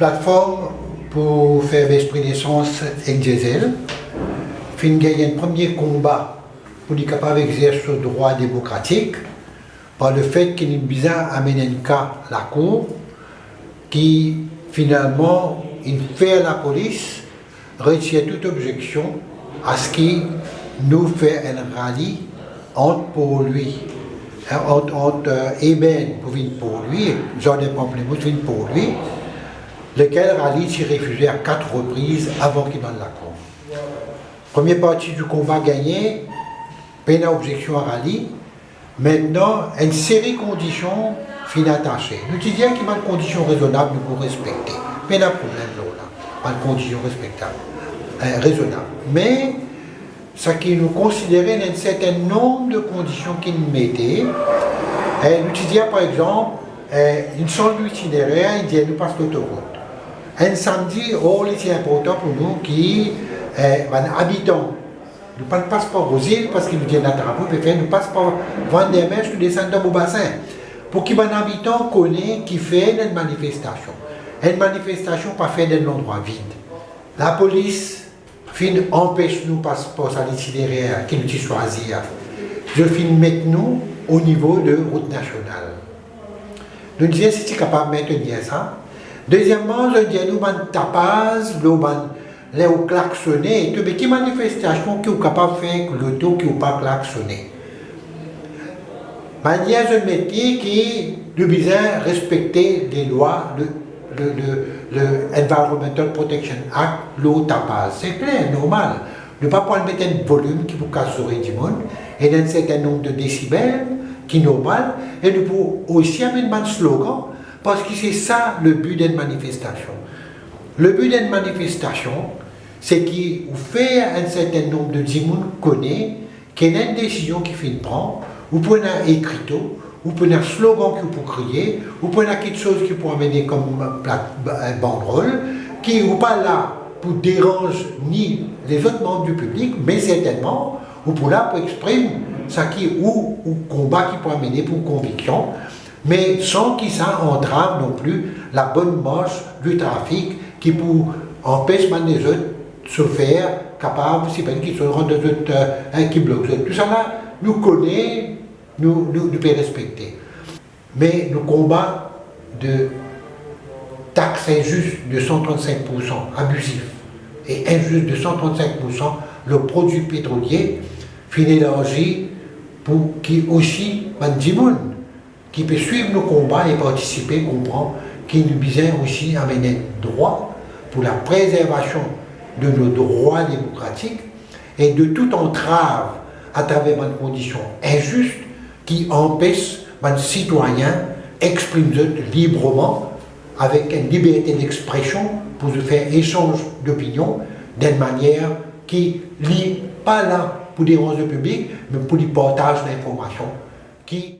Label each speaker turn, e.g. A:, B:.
A: plateforme pour faire l'esprit d'essence avec diesel. Fin gagner un premier combat pour être capable d'exercer ce droit démocratique par le fait qu'il est bizarre amener un cas à la cour qui finalement il fait la police retire toute objection à ce qui nous fait un rallye entre pour lui. Entre Eben pour lui, Jardin Pamplemousse pour lui, lequel rallye s'est refusé à 4 reprises avant qu'il donne la cour. Première partie du combat gagné, peine à objection à rallye. Maintenant, une série de conditions fin attachées. Nous disons qu'il y a une condition raisonnable pour respecter. Pas de problème là, une condition raisonnable. Mais ce qui nous considérait un certain nombre de conditions qu'il mettait. Nous disons par exemple, une seule itinéraire, il dit nous passe l'autoroute. Un samedi, c'est important pour nous qui habitants. Nous ne passons pas aux îles parce qu'ils nous disent nous passons par Vendémèche, nous descendons dans le bassin. Pour que les habitants connaissent qui fait une manifestation. Une manifestation pas faite dans un endroit vide. La police empêche nous de passer à l'itinéraire qui nous choisit. Je mettre nous au niveau de route nationale. Nous disons si tu es capable de maintenir ça. Deuxièmement, je dis nous tapage, les klaxonner, mais qui manifestation qui est capable de faire l'auto qui n'est pas klaxonné. Manière de métier qui nous besoin respecter les lois, le Environmental Protection Act, l'eau tapage. C'est clair, normal. Ne pas pouvoir mettre un volume qui vous casse du monde et un certain nombre de décibels qui est normal. Et nous pouvons aussi amener un slogan parce que c'est ça le but d'une manifestation. Le but d'une manifestation, c'est qu'il fait un certain nombre de gens connaît qu'il y a une décision qui fait prendre, ou pour un écriteau, ou pour un slogan qui peut crier, ou pour quelque chose qui peut amener comme un banderole, qui n'est pas là pour déranger ni les autres membres du public, mais certainement, ou pour là pour exprimer ça qui ou combat qui peut amener pour conviction, mais sans qu'il ça entrave non plus la bonne marche du trafic qui peut empêcher les autres de se faire capable, si pas qu'ils se rendent des autres qui bloquent. Tout ça là, nous connaissons, nous peut respecter. Mais le combat de taxes injustes de 135%, abusif, et injuste de 135%, le produit pétrolier, finit d'élargir pour qui aussi, qui peut suivre nos combats et participer, comprendre qu'il nous besoin aussi amener droit pour la préservation de nos droits démocratiques et de toute entrave à travers une condition injuste qui empêche les citoyens d'exprimer librement avec une liberté d'expression pour se faire échange d'opinion d'une manière qui n'est pas là pour déranger le public, mais pour le partage d'informations qui